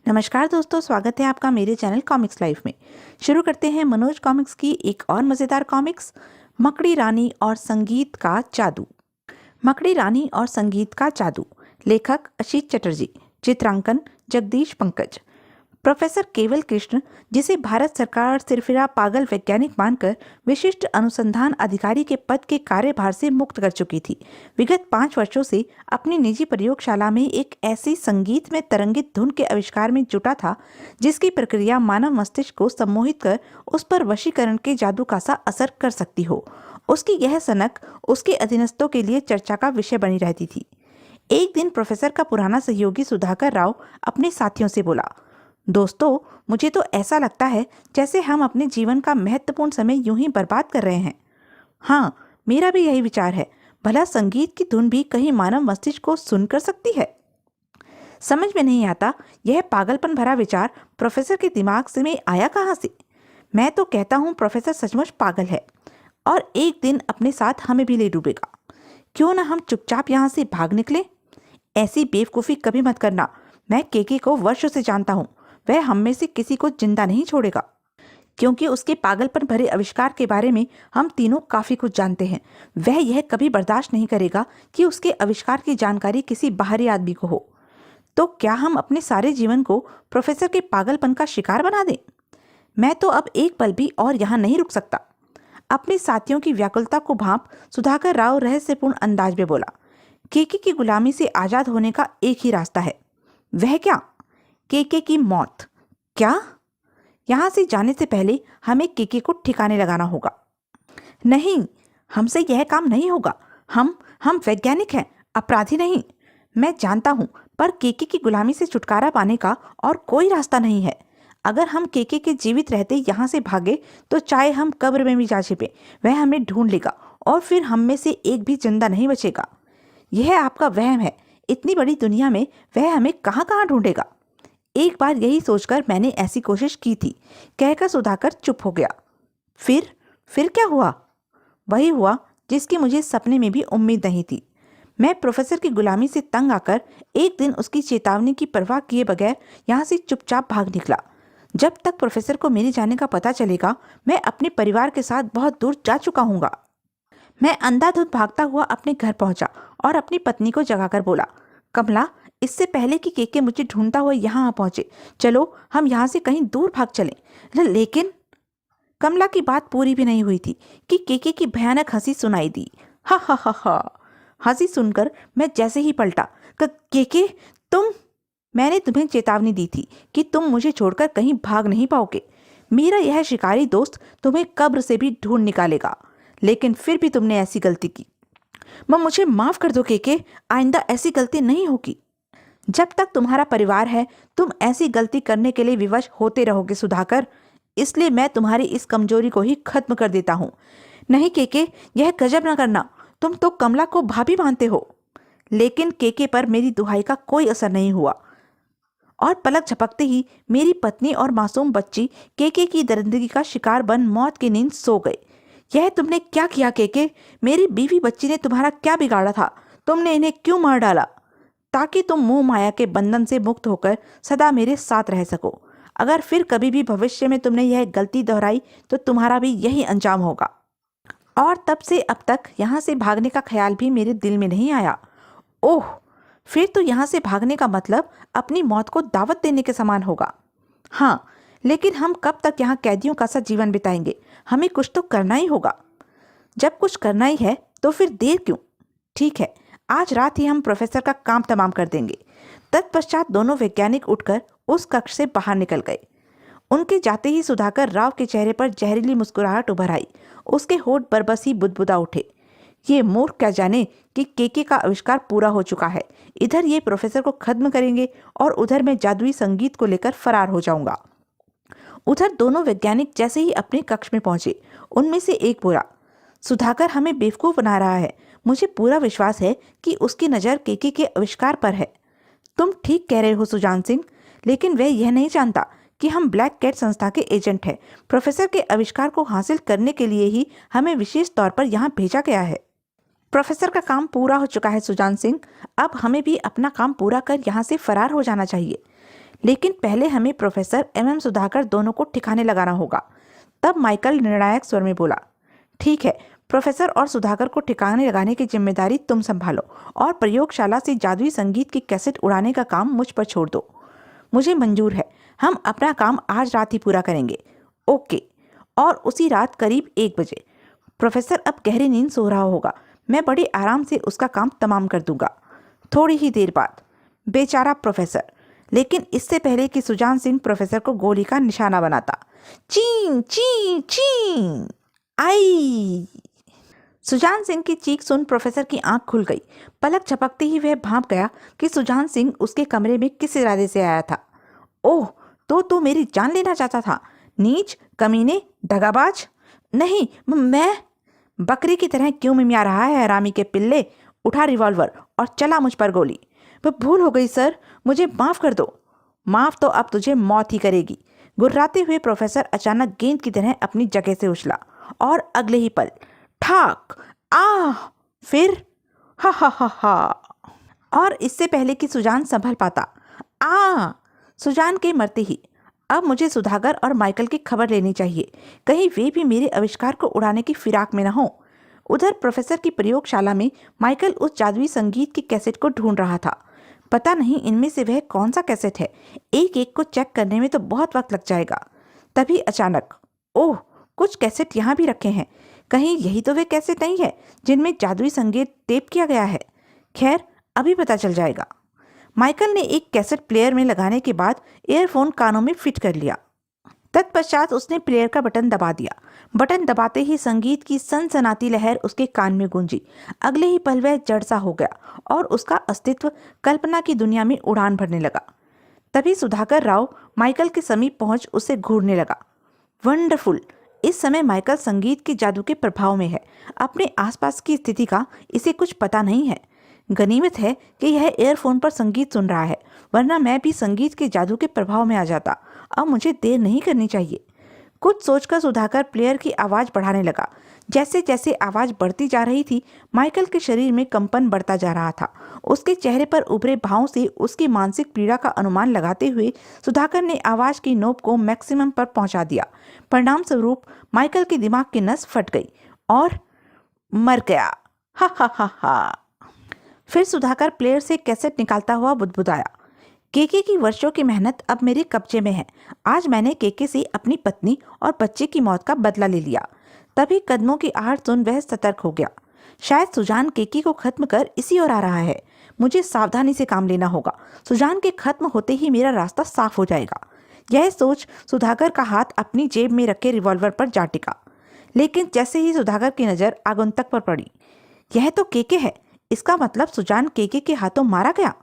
नमस्कार दोस्तों, स्वागत है आपका मेरे चैनल कॉमिक्स लाइफ में। शुरू करते हैं मनोज कॉमिक्स की एक और मज़ेदार कॉमिक्स, मकड़ी रानी और संगीत का जादू। मकड़ी रानी और संगीत का जादू, लेखक अशीत चटर्जी, चित्रांकन जगदीश पंकज। प्रोफेसर केवल कृष्ण, जिसे भारत सरकार सिरफिरा पागल वैज्ञानिक मानकर विशिष्ट अनुसंधान अधिकारी के पद के कार्यभार से मुक्त कर चुकी थी, विगत 5 वर्षों से अपनी निजी प्रयोगशाला में एक ऐसी संगीत में तरंगित धुन के आविष्कार में जुटा था जिसकी प्रक्रिया मानव मस्तिष्क को सम्मोहित कर उस पर वशीकरण के जादू का सा असर कर सकती हो। उसकी यह सनक उसके अधीनस्थों के लिए चर्चा का विषय बनी रहती थी। एक दिन प्रोफेसर का पुराना सहयोगी सुधाकर राव अपने साथियों से बोला, दोस्तों, मुझे तो ऐसा लगता है जैसे हम अपने जीवन का महत्वपूर्ण समय यूं ही बर्बाद कर रहे हैं। हाँ, मेरा भी यही विचार है। भला संगीत की धुन भी कहीं मानव मस्तिष्क को सुन कर सकती है? समझ में नहीं आता यह पागलपन भरा विचार प्रोफेसर के दिमाग से में आया कहाँ से। मैं तो कहता हूँ प्रोफेसर सचमुच पागल है और एक दिन अपने साथ हमें भी ले डूबेगा। क्यों ना हम चुपचाप यहाँ से भाग निकले? ऐसी बेवकूफ़ी कभी मत करना। मैं केके को वर्षों से जानता हूँ। वह हम में से किसी को जिंदा नहीं छोड़ेगा, क्योंकि उसके पागलपन भरे आविष्कार के बारे में हम तीनों काफी कुछ जानते हैं। वह यह कभी बर्दाश्त नहीं करेगा कि उसके आविष्कार की जानकारी किसी बाहरी आदमी को हो। तो क्या हम अपने सारे जीवन को प्रोफेसर के पागलपन का शिकार बना दें? मैं तो अब एक पल भी और यहाँ नहीं रुक सकता। अपने साथियों की व्याकुलता को भांप सुधाकर राव रहस्यपूर्ण अंदाज में बोला, केके की गुलामी से आजाद होने का एक ही रास्ता है। वह क्या? केके की मौत। क्या? यहाँ से जाने से पहले हमें केके को ठिकाने लगाना होगा। नहीं, हमसे यह काम नहीं होगा। हम वैज्ञानिक हैं, अपराधी नहीं। मैं जानता हूँ, पर केके की गुलामी से छुटकारा पाने का और कोई रास्ता नहीं है। अगर हम केके के जीवित रहते यहाँ से भागे तो चाहे हम कब्र में भी जा छिपे, वह हमें ढूंढ लेगा और फिर हम में से एक भी जिंदा नहीं बचेगा। यह आपका वहम है। इतनी बड़ी दुनिया में वह हमें कहाँ कहाँ ढूंढेगा। एक बार यही सोचकर मैंने ऐसी कोशिश की थी, कहकर सुधाकर चुप हो गया। फिर क्या हुआ? वही हुआ जिसकी मुझे सपने में भी उम्मीद नहीं थी। मैं प्रोफेसर की गुलामी से तंग आकर एक दिन उसकी चेतावनी की परवाह किए बगैर यहाँ से चुपचाप भाग निकला। जब तक प्रोफेसर को मेरे जाने का पता चलेगा, मैं अपने परिवार के साथ बहुत दूर जा चुका हूँगा। मैं अंधाधुंध भागता हुआ अपने घर पहुंचा और अपनी पत्नी को जगाकर बोला, कमला, इससे पहले कि केके मुझे ढूंढता हुआ यहाँ आ पहुंचे, चलो हम यहाँ से कहीं दूर भाग चलें। लेकिन कमला की बात पूरी भी नहीं हुई थी कि केके की भयानक हंसी सुनाई दी। हा हा हा हा। हंसी सुनकर मैं जैसे ही पलटा, केके, तुम? मैंने तुम्हें चेतावनी दी थी कि तुम मुझे छोड़कर कहीं भाग नहीं पाओगे। मेरा यह शिकारी दोस्त तुम्हें कब्र से भी ढूंढ निकालेगा, लेकिन फिर भी तुमने ऐसी गलती की। मुझे माफ कर दो केके, आइंदा ऐसी गलती नहीं होगी। जब तक तुम्हारा परिवार है, तुम ऐसी गलती करने के लिए विवश होते रहोगे सुधाकर, इसलिए मैं तुम्हारी इस कमजोरी को ही खत्म कर देता हूँ। नहीं केके, यह गजब न करना। तुम तो कमला को भाभी मानते हो। लेकिन केके पर मेरी दुहाई का कोई असर नहीं हुआ और पलक झपकते ही मेरी पत्नी और मासूम बच्ची केके की दरिंदगी का शिकार बन मौत की नींद सो गए। यह तुमने क्या किया केके? मेरी बीवी बच्ची ने तुम्हारा क्या बिगाड़ा था? तुमने इन्हें क्यों मार डाला? ताकि तुम मोह माया के बंधन से मुक्त होकर सदा मेरे साथ रह सको। अगर फिर कभी भी भविष्य में तुमने यह गलती दोहराई तो तुम्हारा भी यही अंजाम होगा। और तब से अब तक यहाँ से भागने का ख्याल भी मेरे दिल में नहीं आया। ओह, फिर तो यहाँ से भागने का मतलब अपनी मौत को दावत देने के समान होगा। हाँ, लेकिन हम कब तक यहाँ कैदियों का सा जीवन बिताएंगे? हमें कुछ तो करना ही होगा। जब कुछ करना ही है तो फिर देर क्यों? ठीक है, आज रात ही हम प्रोफेसर का काम तमाम कर देंगे। तत्पश्चात दोनों वैज्ञानिक उठकर उस कक्ष से बाहर निकल गए। उनके जाते ही सुधाकर राव के चेहरे पर जहरीली मुस्कुराहट उभर आई। उसके होठ बरबस ही बुदबुदा उठे। ये मूर्ख क्या जाने कि केके का आविष्कार पूरा हो चुका है। इधर ये प्रोफेसर को खत्म करेंगे और उधर मैं जादुई संगीत को लेकर फरार हो जाऊंगा। उधर दोनों वैज्ञानिक जैसे ही अपने कक्ष में पहुंचे, उनमें से एक बोला, सुधाकर हमें बेवकूफ बना रहा है। मुझे पूरा विश्वास है कि उसकी नज़र केके के आविष्कार पर है। तुम ठीक कह रहे हो सुजान सिंह, लेकिन वह यह नहीं जानता कि हम ब्लैक कैट संस्था के एजेंट हैं। प्रोफेसर के आविष्कार को हासिल करने के लिए ही हमें विशेष तौर पर यहाँ भेजा गया है। प्रोफेसर का काम पूरा हो चुका है सुजान सिंह। अब हमें भी अपना काम पूरा कर यहाँ से फरार हो जाना चाहिए। लेकिन पहले हमें प्रोफेसर एवं सुधाकर दोनों को ठिकाने लगाना होगा। तब माइकल निर्णायक स्वर में बोला, ठीक है, प्रोफेसर और सुधाकर को ठिकाने लगाने की जिम्मेदारी तुम संभालो और प्रयोगशाला से जादुई संगीत की कैसेट उड़ाने का काम मुझ पर छोड़ दो। मुझे मंजूर है, हम अपना काम आज रात ही पूरा करेंगे। ओके। और उसी रात करीब 1 बजे प्रोफेसर अब गहरी नींद सो रहा होगा। मैं बड़े आराम से उसका काम तमाम कर दूंगा। थोड़ी ही देर बाद बेचारा प्रोफेसर, लेकिन इससे पहले कि सुजान सिंह प्रोफेसर को गोली का निशाना बनाता, चीं चीं चीं आई। सुजान सिंह की चीख सुन प्रोफेसर की आंख खुल गई। पलक झपकते ही वह भांप गया कि सुजान सिंह उसके कमरे में किस इरादे से आया था। ओह, तो तू मेरी जान लेना चाहता था, नीच, कमीने, दगाबाज। नहीं, मैं बकरी की तरह क्यों मिमिया रहा है हरामी के पिल्ले। उठा रिवॉल्वर और चला मुझ पर गोली। वह भूल हो गई सर, मुझे माफ कर दो। माफ तो अब तुझे मौत ही करेगी। गुर्राते हुए प्रोफेसर अचानक गेंद की तरह अपनी जगह से उछला और अगले ही पल ठाक, आह, फिर हा हा हा हा। और इससे पहले कि सुजान संभल पाता, सुजान के मरते ही अब मुझे सुधाकर और माइकल की खबर लेनी चाहिए, कहीं वे भी मेरे आविष्कार को उड़ाने की फिराक में न हो। उधर प्रोफेसर की प्रयोगशाला में माइकल उस जादुई संगीत की कैसेट को ढूंढ रहा था। पता नहीं इनमें से वह कौन सा कैसेट है, एक एक को चेक करने में तो बहुत वक्त लग जाएगा। तभी अचानक, ओह, कुछ कैसेट यहाँ भी रखे हैं। कहीं यही तो वे कैसेट नहीं है जिनमें जादुई संगीत टेप किया गया है। खैर, अभी पता चल जाएगा। माइकल ने एक कैसेट प्लेयर में लगाने के बाद ईयरफोन कानों में फिट कर लिया। तत्पश्चात उसने प्लेयर का बटन दबा दिया। बटन दबाते ही संगीत की सनसनाती लहर उसके कान में गूंजी। अगले ही पल वह जड़ सा हो गया और उसका अस्तित्व कल्पना की दुनिया में उड़ान भरने लगा। तभी सुधाकर राव माइकल के समीप पहुंच उसे घूरने लगा। वंडरफुल! इस समय माइकल संगीत के जादू के प्रभाव में है। अपने आसपास की स्थिति का इसे कुछ पता नहीं है। गनीमत है कि यह ईयरफोन पर संगीत सुन रहा है, वरना मैं भी संगीत के जादू के प्रभाव में आ जाता। अब मुझे देर नहीं करनी चाहिए। कुछ सोचकर सुधाकर प्लेयर की आवाज़ बढ़ाने लगा। जैसे जैसे आवाज़ बढ़ती जा रही थी, माइकल के शरीर में कंपन बढ़ता जा रहा था। उसके चेहरे पर उभरे भावों से उसकी मानसिक पीड़ा का अनुमान लगाते हुए सुधाकर ने आवाज़ की नोक को मैक्सिमम पर पहुंचा दिया। परिणाम स्वरूप माइकल के दिमाग की नस फट गई और मर गया। हा हा हा हा। फिर सुधाकर प्लेयर से कैसेट निकालता हुआ बुदबुदाया, केके की वर्षों की मेहनत अब मेरे कब्जे में है। आज मैंने केके से अपनी पत्नी और बच्चे की मौत का बदला ले लिया। तभी कदमों की आहट सुन वह सतर्क हो गया। शायद सुजान केके को खत्म कर इसी ओर आ रहा है। मुझे सावधानी से काम लेना होगा। सुजान के खत्म होते ही मेरा रास्ता साफ हो जाएगा। यह सोच सुधाकर का हाथ अपनी जेब में रखे रिवॉल्वर पर जा टिका। लेकिन जैसे ही सुधाकर की नज़र आगंतुक पर पड़ी, यह तो केके है। इसका मतलब सुजान केके के हाथों मारा गया।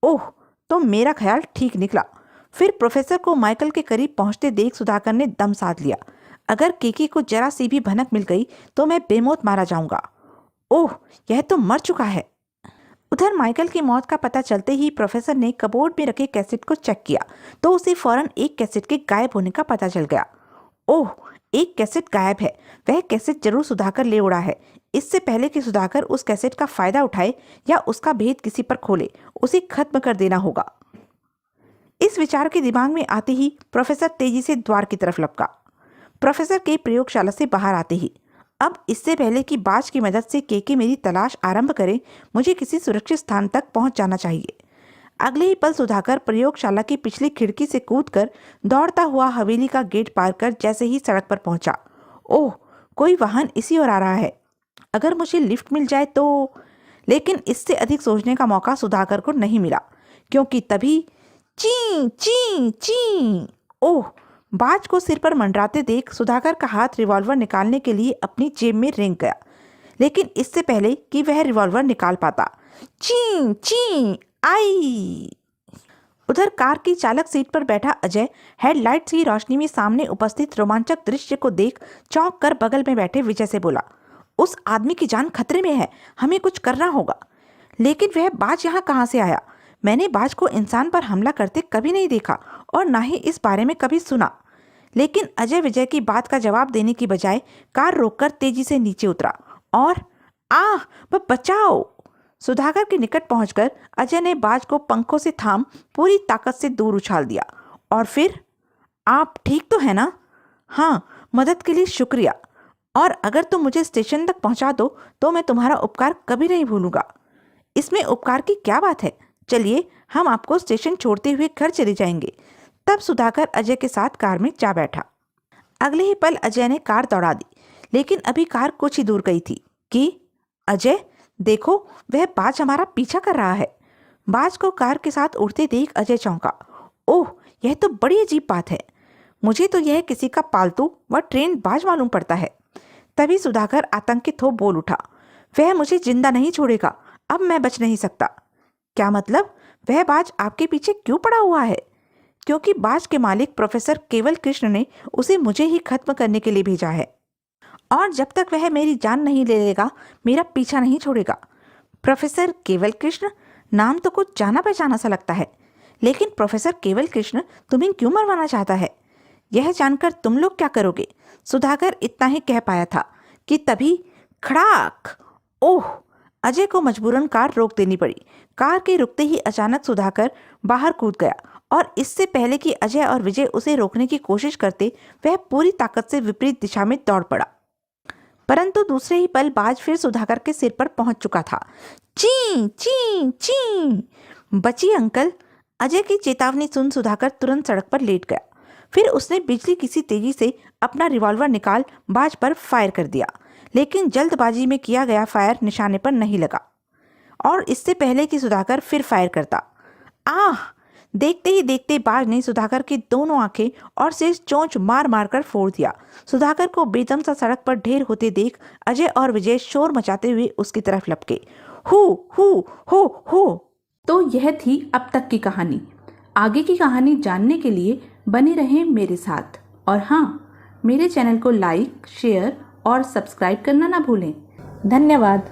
ओह, तो मेरा ख्याल ठीक निकला। फिर प्रोफेसर को माइकल के करीब पहुंचते देख सुधाकर ने दम साध लिया। अगर केके को जरा सी भी भनक मिल गई तो मैं बेमौत मारा जाऊंगा। ओह, यह तो मर चुका है। उधर माइकल की मौत का पता चलते ही प्रोफेसर ने कबोर्ड में रखे कैसेट को चेक किया तो उसे फौरन एक कैसेट के गायब होने का पता चल गया। ओह, एक कैसेट गायब है। वह कैसेट जरूर सुधाकर ले उड़ा है। इससे पहले कि सुधाकर उस कैसेट का फायदा उठाए या उसका भेद किसी पर खोले, उसे खत्म कर देना होगा। इस विचार के दिमाग में आते ही प्रोफेसर तेजी से द्वार की तरफ लपका। प्रोफेसर के प्रयोगशाला से बाहर आते ही, अब इससे पहले कि बाज की मदद से केके मेरी तलाश आरंभ करे, मुझे किसी सुरक्षित स्थान तक पहुंच जाना चाहिए। अगले ही पल सुधाकर प्रयोगशाला की पिछली खिड़की से कूदकर दौड़ता हुआ हवेली का गेट पार कर जैसे ही सड़क पर पहुंचा, ओह, कोई वाहन इसी ओर आ रहा है। अगर मुझे लिफ्ट मिल जाए तो। लेकिन इससे अधिक सोचने का मौका सुधाकर को नहीं मिला, क्योंकि तभी ची ची ची। ओह, बाज को सिर पर मंडराते देख सुधाकर का हाथ रिवॉल्वर निकालने के लिए अपनी जेब में रेंग गया। लेकिन इससे पहले कि वह रिवॉल्वर निकाल पाता, ची ची आई। उधर कार की चालक सीट पर बैठा अजय हेडलाइट्स की रोशनी में सामने उपस्थित रोमांचक दृश्य को देख चौंक कर बगल में बैठे विजय से बोला, उस आदमी की जान खतरे में है, हमें कुछ करना होगा। लेकिन वह बाज यहाँ कहाँ से आया? मैंने बाज को इंसान पर हमला करते कभी नहीं देखा और ना ही इस बारे में कभी सुना। लेकिन अजय विजय की बात का जवाब देने की बजाय कार रोककर तेजी से नीचे उतरा और बचाओ! सुधाकर के निकट पहुंचकर अजय ने बाज को पंखों से थाम पूरी ताकत से दूर उछाल दिया। और फिर, आप ठीक तो है ना? हाँ, मदद के लिए शुक्रिया। और अगर तुम मुझे स्टेशन तक पहुंचा दो तो मैं तुम्हारा उपकार कभी नहीं भूलूंगा। इसमें उपकार की क्या बात है? चलिए, हम आपको स्टेशन छोड़ते हुए घर चले जाएंगे। तब सुधाकर अजय के साथ कार में जा बैठा। अगले ही पल अजय ने कार दौड़ा दी, लेकिन अभी कार कुछ ही दूर गई थी कि अजय देखो, वह बाज हमारा पीछा कर रहा है। बाज को कार के साथ उड़ते देख अजय चौंका। ओह, यह तो बड़ी अजीब बात है। मुझे तो यह किसी का पालतू व ट्रेन बाज मालूम पड़ता है। तभी सुधाकर आतंकित हो बोल उठा, वह मुझे जिंदा नहीं छोड़ेगा। अब मैं बच नहीं सकता। क्या मतलब? वह बाज आपके पीछे क्यों पड़ा हुआ है? क्योंकि बाज के मालिक प्रोफेसर केवल कृष्ण ने उसे मुझे ही खत्म करने के लिए भेजा है, और जब तक वह मेरी जान नहीं ले लेगा मेरा पीछा नहीं छोड़ेगा। प्रोफेसर केवल कृष्ण, नाम तो कुछ जाना पहचाना सा लगता है, लेकिन प्रोफेसर केवल कृष्ण तुम्हें क्यों मरवाना चाहता है? यह जानकर तुम लोग क्या करोगे? सुधाकर इतना ही कह पाया था कि तभी खड़ाक! ओह! अजय को मजबूरन कार रोक देनी पड़ी। कार के रुकते ही अचानक सुधाकर बाहर कूद गया, और इससे पहले कि अजय और विजय उसे रोकने की कोशिश करते, वह पूरी ताकत से विपरीत दिशा में दौड़ पड़ा। परंतु दूसरे ही पल बाज फिर सुधाकर के सिर पर पहुंच चुका था। ची ची ची! बची अंकल! अजय की चेतावनी सुन सुधाकर तुरंत सड़क पर लेट गया। फिर उसने बिजली किसी तेजी से अपना रिवॉल्वर निकाल बाज पर फायर कर दिया, लेकिन जल्दबाजी में किया गया फायर निशाने पर नहीं लगा, और इससे पहले कि सुधाकर फिर फायर करता, आह! देखते ही देखते बाज ने सुधाकर की दोनों आंखें और सिर चोंच मार मार कर फोड़ दिया। सुधाकर को बेदम सा सड़क पर ढेर होते देख अजय और विजय शोर मचाते हुए उसकी तरफ लपके। हु हु हो। तो यह थी अब तक की कहानी। आगे की कहानी जानने के लिए बने रहें मेरे साथ, और हाँ, मेरे चैनल को लाइक, शेयर और सब्सक्राइब करना ना भूलें। धन्यवाद।